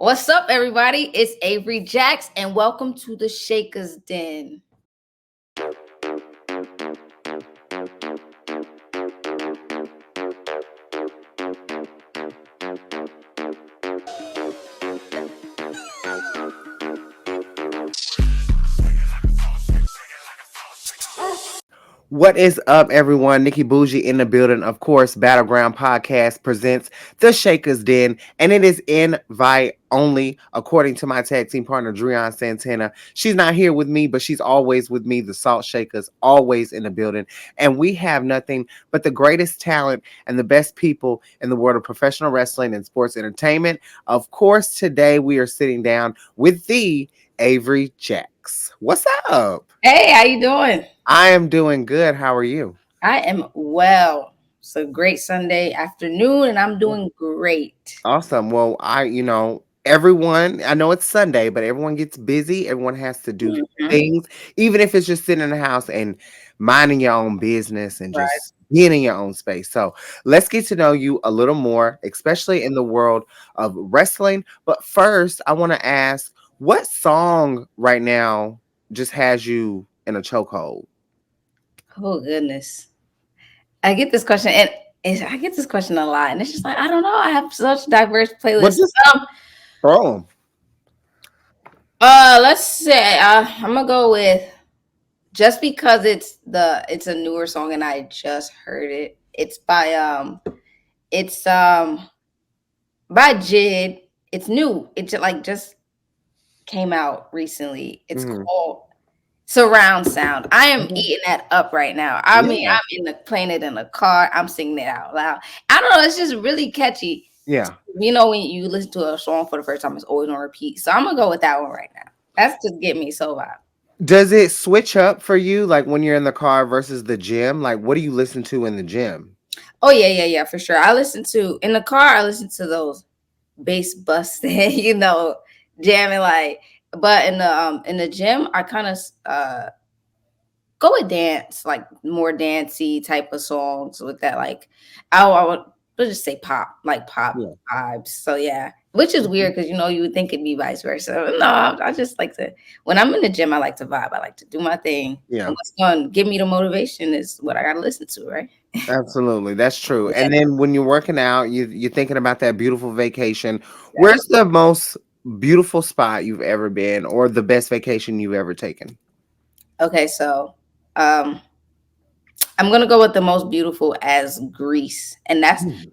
What's up, everybody? It's Avery Jax, and welcome to the Shakkas Den. What is up, everyone? Nikki Bougie in the building. Of course, Battleground Podcast presents The Shakers Den, and it is invite only, according to my tag team partner, Dreon Santana. She's not here with me, but she's always with me. The Salt Shakers, always in the building. And we have nothing but the greatest talent and the best people in the world of professional wrestling and sports entertainment. Of course, today we are sitting down with the Avery Jax. What's up? Hey, how you doing? I am doing good. How are you? I am well. It's a great Sunday afternoon, and I'm doing great. Awesome. Well, everyone, I know it's Sunday, but everyone gets busy. Everyone has to do Mhm. things, even if it's just sitting in the house and minding your own business and Right. just being in your own space. So let's get to know you a little more, especially in the world of wrestling. But first, I want to ask, what song right now just has you in a chokehold? Oh goodness, I get this question, and I get this question a lot, and it's just like I don't know. I have such diverse What playlists. just throw 'em? Let's say I'm gonna go with just because it's a newer song and I just heard it. It's by Jid. It's new. It just came out recently. It's Mhm. called Surround Sound. I am Okay. eating that up right now. I mean, Yeah. I'm playing it in the car. I'm singing it out loud. I don't know. It's just really catchy. Yeah. You know, when you listen to a song for the first time, it's always on repeat. So I'm gonna go with that one right now. That's just get me so vibe. Does it switch up for you, like when you're in the car versus the gym? Like, what do you listen to in the gym? Oh yeah, for sure. I listen to in the car. I listen to those bass busting, jamming like. But in the gym, I kind of go with dance, like more dancey type of songs with that, like I would let's just say pop, like pop Yeah. vibes. So yeah, which is Mhm. weird because you would think it'd be vice versa. No, I just like to when I'm in the gym, I like to vibe. I like to do my thing, and Yeah, what's going to give me the motivation is what I got to listen to, right? absolutely. That's true. Yeah, And then when you're working out, you're thinking about that beautiful vacation. right. Where's the most beautiful spot you've ever been, or the best vacation you've ever taken? Okay, so um, I'm gonna go with the most beautiful as Greece, and Mm.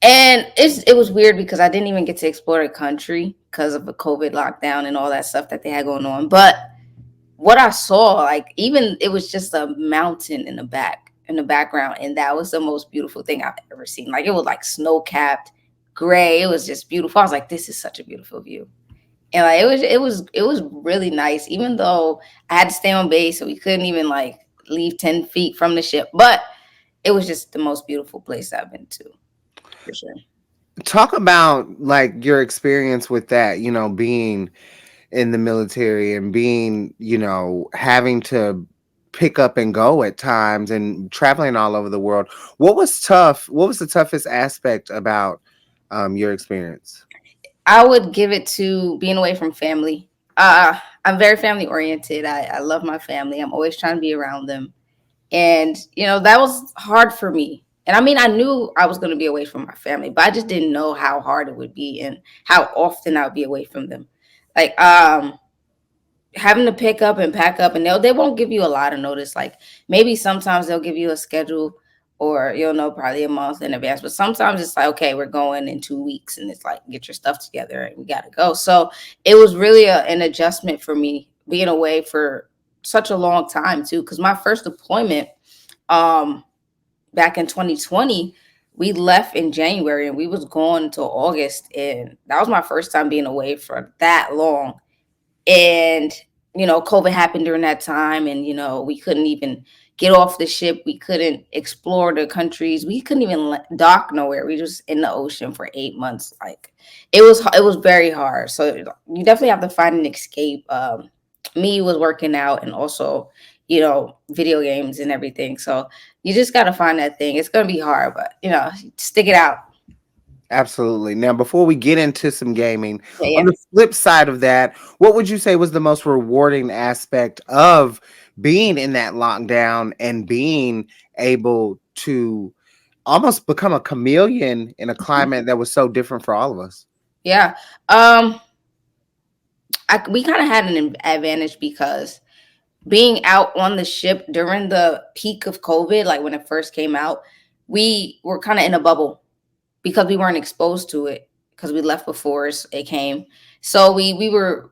it was weird because I didn't even get to explore the country because of the COVID lockdown and all that stuff that they had going on. But what I saw, like even it was just a mountain in the background, and that was the most beautiful thing I've ever seen. Like it was like snow capped, gray. It was just beautiful. I was like, this is such a beautiful view. And like it was really nice, even though I had to stay on base, so we couldn't even like leave 10 feet from the ship. But it was just the most beautiful place I've been to, for sure. Talk about like your experience with that, being in the military and being, having to pick up and go at times and traveling all over the world. What was tough? What was the toughest aspect about your experience? I would give it to being away from family. I'm very family oriented. I love my family. I'm always trying to be around them. And, that was hard for me. And I mean, I knew I was going to be away from my family, but I just didn't know how hard it would be and how often I would be away from them. Like, having to pick up and pack up, and they won't give you a lot of notice. Like maybe sometimes they'll give you a schedule, or you'll know probably a month in advance. But sometimes it's like, okay, we're going in 2 weeks, and it's like get your stuff together and we got to go. So it was really an adjustment for me being away for such a long time too. Because my first deployment, um, back in 2020. We left in January and we was gone until August, and that was my first time being away for that long. And COVID happened during that time, and we couldn't even get off the ship, we couldn't explore the countries, we couldn't even dock nowhere, we just in the ocean for 8 months. Like it was very hard, so you definitely have to find an escape. Me was working out, and also video games and everything, so you just got to find that thing. It's going to be hard, but stick it out. Absolutely. Now, before we get into some gaming, Yeah, on yeah. the flip side of that, what would you say was the most rewarding aspect of being in that lockdown and being able to almost become a chameleon in a Mhm. climate that was so different for all of us? Yeah. We kind of had an advantage because being out on the ship during the peak of COVID, like when it first came out, we were kind of in a bubble because we weren't exposed to it because we left before it came. So we were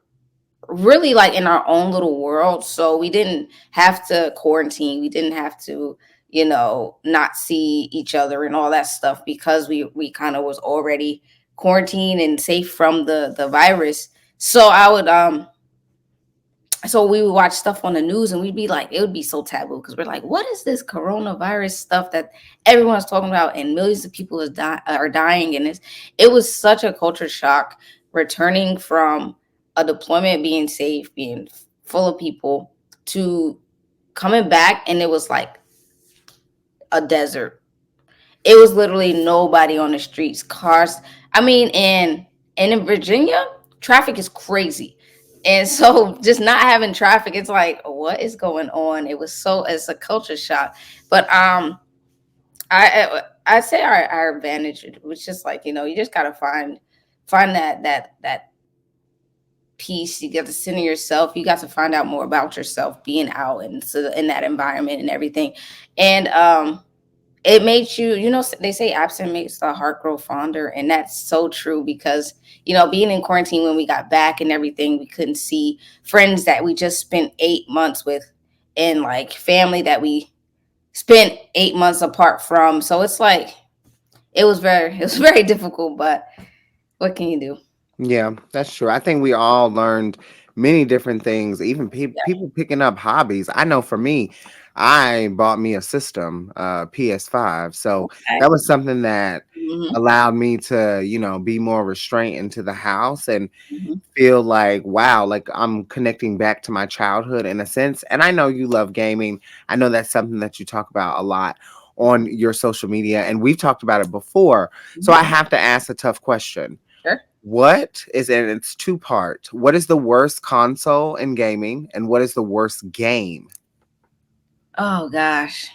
really like in our own little world. So we didn't have to quarantine. We didn't have to, not see each other and all that stuff because we kind of was already quarantined and safe from the virus. So we would watch stuff on the news and we'd be like, it would be so taboo because we're like, what is this coronavirus stuff that everyone's talking about and millions of people are dying? And it was such a culture shock returning from a deployment, being safe, being full of people, to coming back and it was like a desert. It was literally nobody on the streets. Cars. I mean, and in Virginia, traffic is crazy. And so just not having traffic, it's like, what is going on? It's a culture shock. But I say our advantage was just like, you just gotta find that peace. You got to center yourself. You got to find out more about yourself being out and so in that environment and everything. And it makes you, they say absent makes the heart grow fonder, and that's so true because being in quarantine when we got back and everything, we couldn't see friends that we just spent 8 months with, and like family that we spent 8 months apart from. So it's like it was very difficult, but what can you do? Yeah, that's true. I think we all learned many different things, even Yeah. people picking up hobbies. I know for me, I bought me a system, PS5. So Okay. that was something that Hmm. allowed me to, be more restraint into the house and Hmm. feel like, wow, like I'm connecting back to my childhood in a sense. And I know you love gaming. I know that's something that you talk about a lot on your social media, and we've talked about it before. So I Hmm. have to ask a tough question. Sure. What is and it's two part. What is the worst console in gaming and what is the worst game? Oh gosh.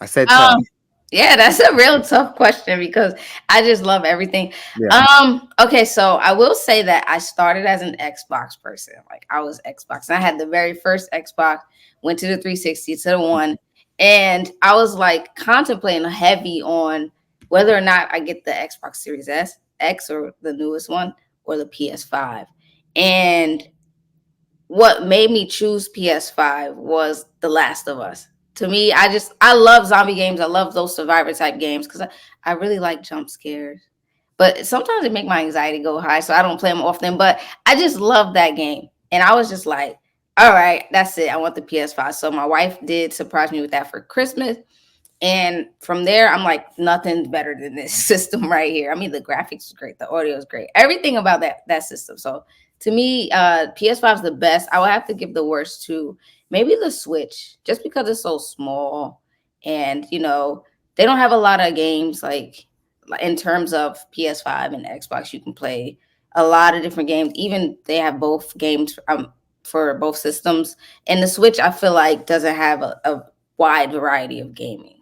I said tough. Um, yeah, that's a real tough question because I just love everything. Yeah. Okay, so I will say that I started as an Xbox person. Like I was Xbox. And I had the very first Xbox, went to the 360 to the one, and I was like contemplating heavy on whether or not I get the Xbox Series X or the newest one or the PS5. And what made me choose PS5 was The Last of Us. To me, I love zombie games. I love those survivor type games because I really like jump scares. But sometimes it make my anxiety go high, so I don't play them often. But I just love that game, and I was just like, all right, that's it. I want the PS5. So my wife did surprise me with that for Christmas, and from there, I'm like, nothing's better than this system right here. I mean, the graphics is great, the audio is great, everything about that system. So to me, PS5 is the best. I would have to give the worst to maybe the Switch, just because it's so small, and they don't have a lot of games like in terms of PS5 and Xbox. You can play a lot of different games. Even they have both games for both systems, and the Switch I feel like doesn't have a wide variety of gaming.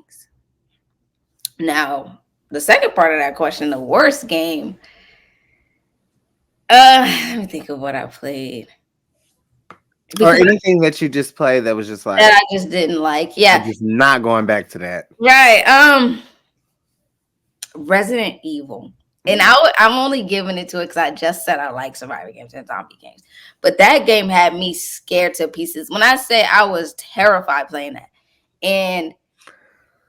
Now, the second part of that question, the worst game. Let me think of what I played Or because anything that you just played that was just that like, I just didn't like. I'm Yeah, just not going back to that. right. Resident Evil, and Mm. I'm only giving it to it because I just said I like survivor games and zombie games, but that game had me scared to pieces. When I say I was terrified playing that, and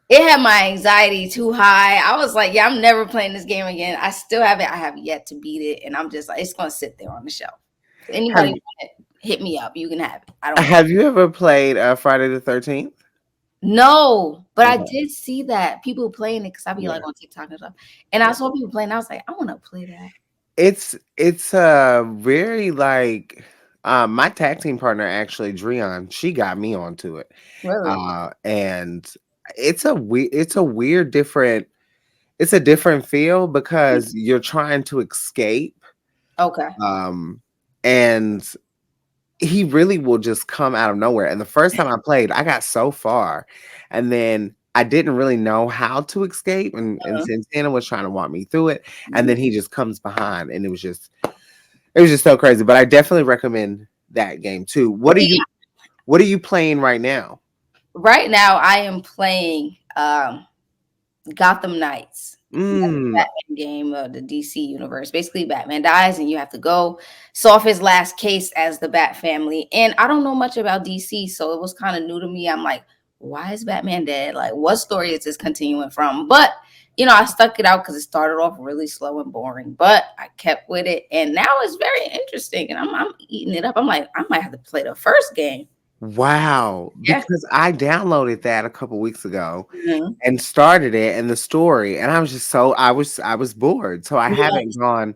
it had my anxiety too high. I was like, yeah, I'm never playing this game again. I still have it. I have yet to beat it. And I'm just like, it's going to sit there on the shelf. If Have anybody want it, hit me up. You can have it. I don't care. Have you ever played Friday the 13th? No, but I Okay. did see that people playing it because I be Yeah. like on TikTok and stuff. And I Yeah. saw people playing. I was like, I want to play that. It's very like my tag team partner actually Dreon, she got me onto it. Really? And it's a weird different it's a different feel because you're trying to escape. Okay. Um, and he really will just come out of nowhere. And the first time I played, I got so far, and then I didn't really know how to escape, and Uh-huh. Santana was trying to walk me through it, and then he just comes behind, and it was just so crazy. But I definitely recommend that game too. What are you playing right now? Right now, I am playing Gotham Knights. That's the Mm, Batman game of the DC universe. Basically, Batman dies, and you have to go solve his last case as the Bat family. And I don't know much about DC, so it was kind of new to me. I'm like, why is Batman dead? Like, what story is this continuing from? But I stuck it out because it started off really slow and boring, but I kept with it, and now it's very interesting. And I'm eating it up. I'm like, I might have to play the first game. wow, Yeah. because I downloaded that a couple weeks ago Mhm. and started it and the story, and I was just so I was bored, so I Yeah. haven't gone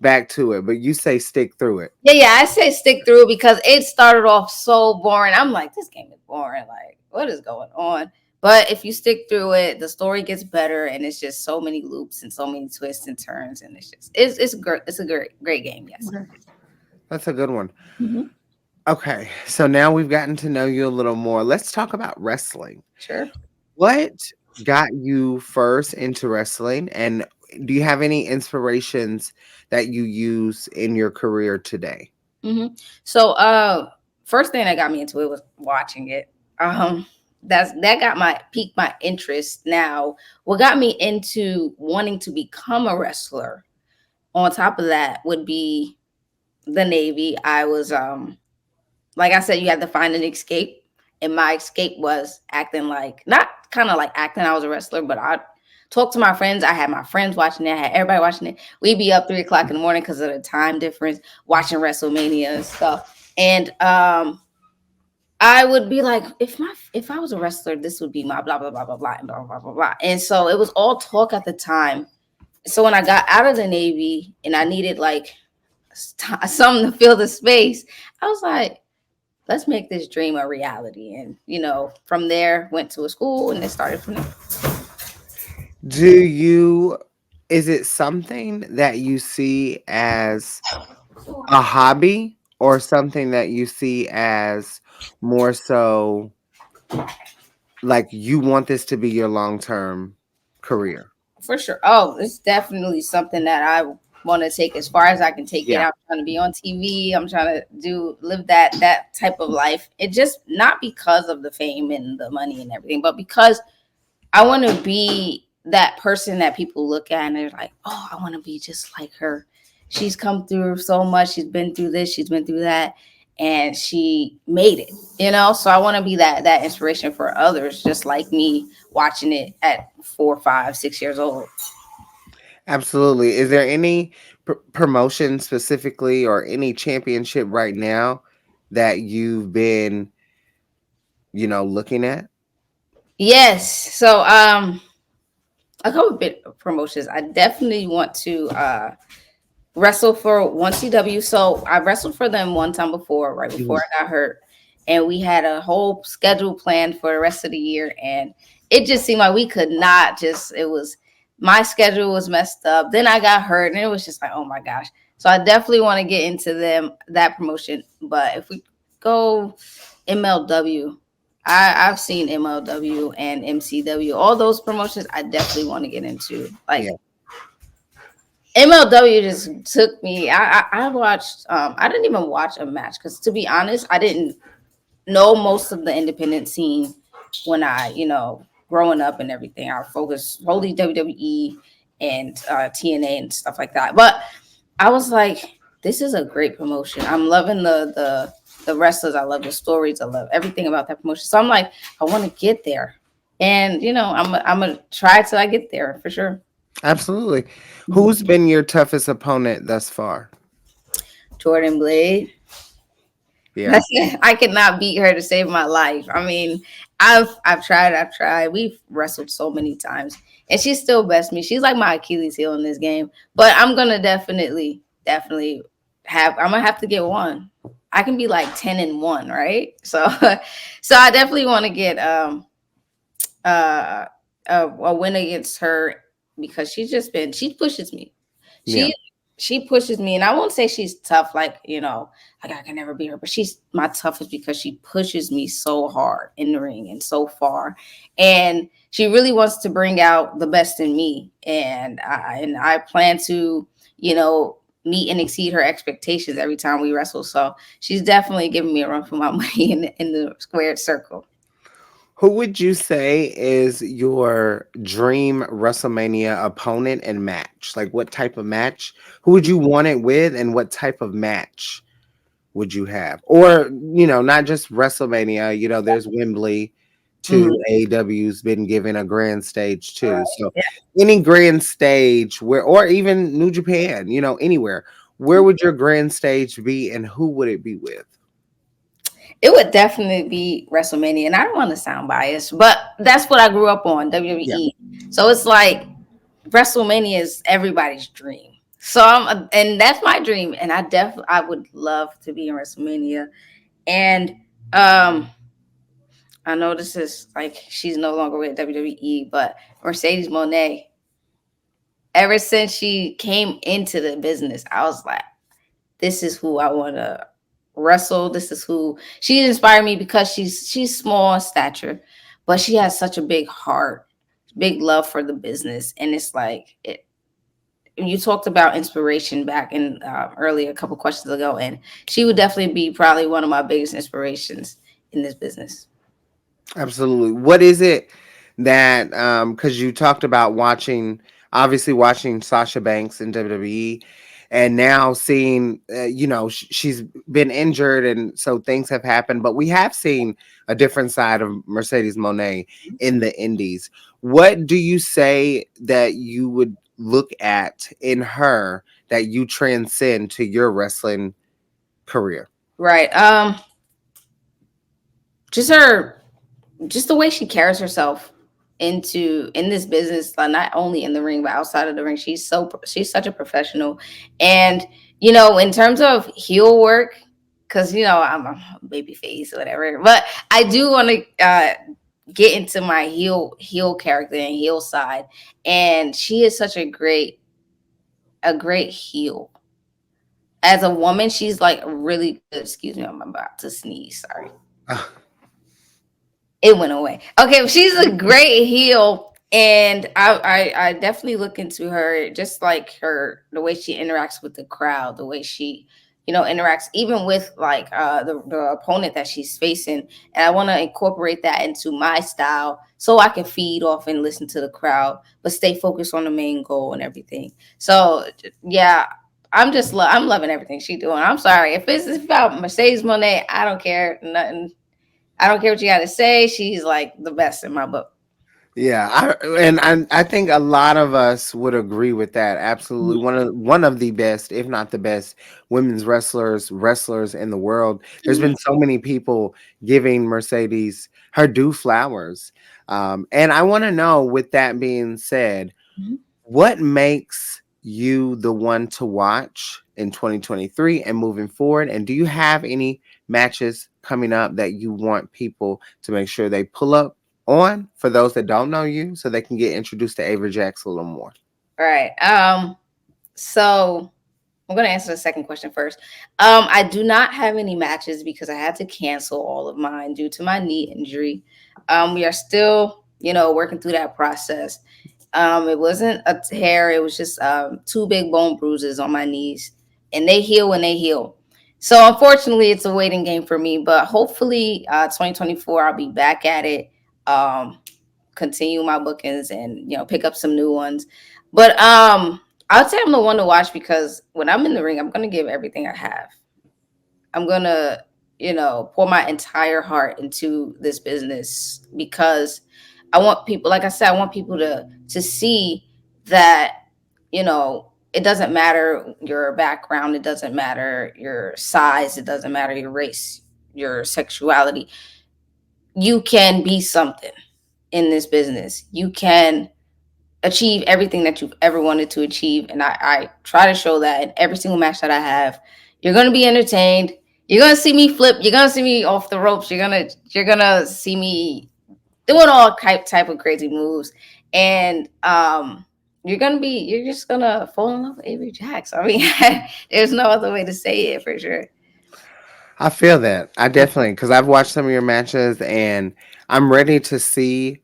back to it. But you say stick through it. Yeah, I say stick through because it started off so boring. I'm like, this game is boring. Like, what is going on? But if you stick through it, the story gets better, and it's just so many loops and so many twists and turns, and it's great. It's a great game. Yes. Okay. That's a good one. Hmm. Okay, so now we've gotten to know you a little more. Let's talk about wrestling. Sure. What got you first into wrestling, and do you have any inspirations that you use in your career today? Hmm. So, first thing that got me into it was watching it. That got my piqued my interest. Now, what got me into wanting to become a wrestler on top of that would be the Navy. I was like I said, you had to find an escape. And my escape was acting like not kind of like acting I was a wrestler, but I talked to my friends. I had my friends watching it, I had everybody watching it. We'd be up 3 o'clock in the morning because of the time difference, watching WrestleMania and stuff. And I would be like, if I was a wrestler, this would be my blah blah blah blah blah and blah blah blah blah. And so it was all talk at the time. So when I got out of the Navy and I needed like something to fill the space, I was like, let's make this dream a reality. And from there, went to a school, and it started from there. Do you Is it something that you see as a hobby or something that you see as more so like you want this to be your long-term career? For sure. Oh, it's definitely something that I want to take as far as I can take it. Yeah, I'm trying to be on TV. I'm trying to live that type of life. It just not because of the fame and the money and everything, but because I want to be that person that people look at and they're like, oh, I want to be just like her. She's come through so much. She's been through this. She's been through that, and she made it. So I want to be that inspiration for others, just like me watching it at 4, 5, 6 years old. absolutely. Is there any promotion specifically or any championship right now that you've been, looking at? Yes. So a couple bit of promotions. I definitely want to wrestle for 1CW. So I wrestled for them one time before, right before Mhm. I got hurt. And we had a whole schedule planned for the rest of the year. And it just seemed like we could not it was, my schedule was messed up. Then I got hurt, and it was just like, oh my gosh. So I definitely want to get into that promotion. But if we go MLW, I've seen MLW and MCW, all those promotions I definitely want to get into. Like, Yeah, MLW just took me. I watched. I didn't even watch a match because, to be honest, I didn't know most of the independent scene when I, growing up and everything. I focused wholly WWE and TNA and stuff like that. But I was like, this is a great promotion. I'm loving the wrestlers. I love the stories. I love everything about that promotion. So I'm like, I want to get there, and I'm gonna try till I get there for sure. absolutely. Who's been your toughest opponent thus far? Jordan Blade. Yeah. I could not beat her to save my life. I mean, I've tried, We've wrestled so many times, and she still bests me. She's like my Achilles heel in this game. But I'm gonna definitely I'm gonna have to get one. I can be like 10-1, right? So so I definitely want to get a win against her. because she pushes me. Yeah. She she pushes me, and I won't say she's tough, like, like I can never be her, but she's my toughest because she pushes me so hard in the ring and so far, and she really wants to bring out the best in me, and I plan to, meet and exceed her expectations every time we wrestle. So she's definitely giving me a run for my money in the squared circle. Who would you say is your dream WrestleMania opponent and match? Like what type of match? Who would you want it with and what type of match would you have? Or, not just WrestleMania, there's Wembley too. Mhm. AEW's been given a grand stage too. So any grand stage where or even New Japan, anywhere. Where would your grand stage be and who would it be with? It would definitely be WrestleMania, and I don't want to sound biased, but that's what I grew up on, Yeah. WWE. So it's like WrestleMania is everybody's dream. So and that's my dream, and I would love to be in WrestleMania. And um, I know this is like she's no longer with WWE, but Mercedes Monet, ever since she came into the business, I was like, this is who I want to wrestle. This is who she inspired me because she's small in stature, but she has such a big heart, big love for the business, and it's like you talked about inspiration back in earlier a couple questions ago, and she would definitely be probably one of my biggest inspirations in this business. Absolutely. What is it that because you talked about obviously watching Sasha Banks in WWE, and now seeing she's been injured, and so things have happened. But we have seen a different side of Mercedes Monet in the Indies. What do you say that you would look at in her that you transcend to your wrestling career? Right. Just her just the way she carries herself in this business, not only in the ring but outside of the ring. She's such a professional, and in terms of heel work, because I'm a baby face or whatever, but I do want to get into my heel character and heel side, and she is such a great heel. As a woman, she's like really good. Excuse me, I'm about to sneeze. Sorry. It went away. Okay, she's a great heel, and I definitely look into her, just like the way she interacts with the crowd, the way she interacts even with like the opponent that she's facing, and I want to incorporate that into my style so I can feed off and listen to the crowd, but stay focused on the main goal and everything. So yeah. I'm loving everything she's doing. I'm sorry if it's about Mercedes Monet. I don't care nothing. I don't care what you got to say. She's like the best in my book. Yeah, I think a lot of us would agree with that. Absolutely, one of the best, if not the best, women's wrestlers in the world. There's Mhm. been so many people giving Mercedes her due flowers, and I want to know. With that being said, Mhm. what makes you the one to watch in 2023 and moving forward? And do you have any matches coming up that you want people to make sure they pull up on for those that don't know you so they can get introduced to Avery Jax a little more? All right. So I'm gonna answer the second question first. I do not have any matches because I had to cancel all of mine due to my knee injury. We are still, working through that process. It wasn't a tear; it was just two big bone bruises on my knees, and they heal when they heal. So unfortunately, it's a waiting game for me. But hopefully, 2024, I'll be back at it. Continue my bookings and pick up some new ones. But I'd say I'm the one to watch because when I'm in the ring, I'm gonna give everything I have. I'm gonna, pour my entire heart into this business because I want people, like I said, I want people to see that, it doesn't matter your background, it doesn't matter your size, it doesn't matter your race, your sexuality. You can be something in this business. You can achieve everything that you've ever wanted to achieve. And I try to show that in every single match that I have. You're gonna be entertained. You're gonna see me flip. You're gonna see me off the ropes. You're gonna see me doing all type of crazy moves. And you're just gonna fall in love with Avery Jax. I mean, there's no other way to say it for sure. I feel that. I definitely, because I've watched some of your matches and I'm ready to see,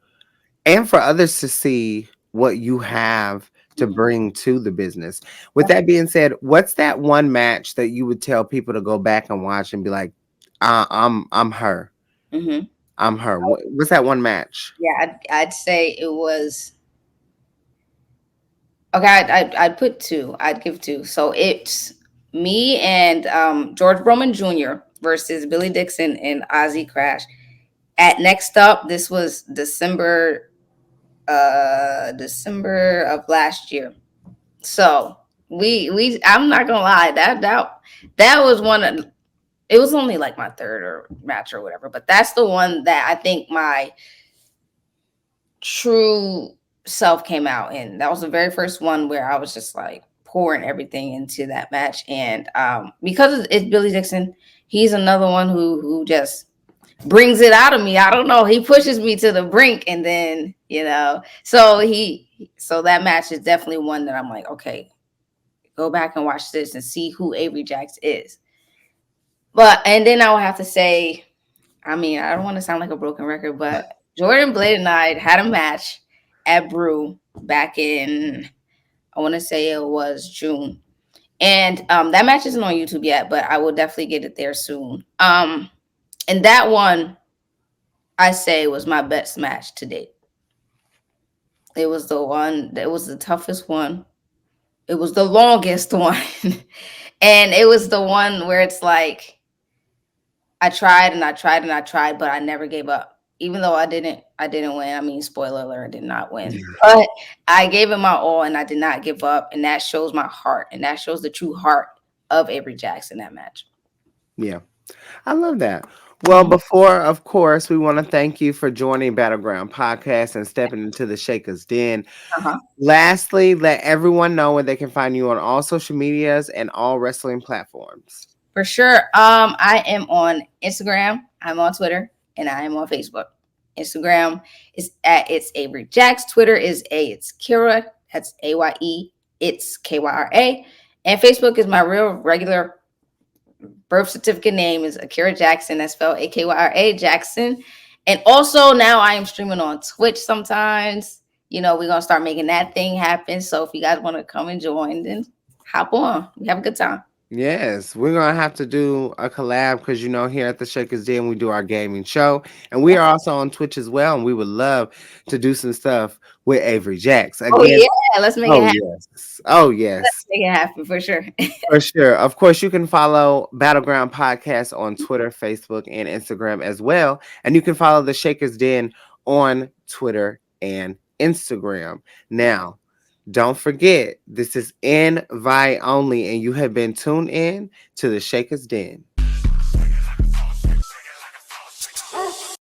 and for others to see what you have to bring to the business. With that being said, what's that one match that you would tell people to go back and watch and be like, I'm her. Mm-hmm. I'm her. What's that one match? Yeah, I'd say it was okay. I'd put two. I'd give two. So it's me and George Broman Jr. versus Billy Dixon and Ozzy Crash. At next up, this was December of last year. So we I'm not gonna lie, that was one of, it was only like my third or match or whatever, but that's the one that I think my true self came out in. That was the very first one where I was just like pouring everything into that match. And because it's Billy Dixon, he's another one who just brings it out of me. I don't know. He pushes me to the brink, and then so that match is definitely one that I'm like, okay, go back and watch this and see who Avery Jax is. But and then I would have to say, I mean, I don't want to sound like a broken record, but Jordan Blade and I had a match at Brew back in, I want to say it was June. And that match isn't on YouTube yet, but I will definitely get it there soon. And that one I say was my best match to date. It was the one that was the toughest one. It was the longest one. And it was the one where it's like I tried and I tried and I tried, but I never gave up. Even though I didn't win. I mean, spoiler alert, I did not win. But I gave it my all and I did not give up. And that shows my heart. And that shows the true heart of Avery Jackson that match. Yeah. I love that. Well, Mhm. before, of course, we want to thank you for joining Battleground Podcast and stepping into the Shakers Den. Uh-huh. Lastly, let everyone know where they can find you on all social medias and all wrestling platforms. For sure. I am on Instagram, I'm on Twitter, and I am on Facebook. Instagram is at it's Avery Jax. Twitter is it's Kira. That's AYE. It's KYRA. And Facebook is my real regular birth certificate name is Akira Jackson. That's spelled AKYRA Jackson. And also now I am streaming on Twitch sometimes. We're gonna start making that thing happen. So if you guys want to come and join, then hop on. We have a good time. Yes, we're gonna have to do a collab because here at the Shakers Den we do our gaming show, and we are also on Twitch as well. And we would love to do some stuff with Avery Jax Oh again. yeah, let's make it Oh happen. yes, oh yes. Make it happen for sure. For sure. Of course, you can follow Battleground Podcast on Twitter, Facebook, and Instagram as well. And you can follow the Shakers Den on Twitter and Instagram. Now, don't forget, this is invite only, and you have been tuned in to the Shakers Den.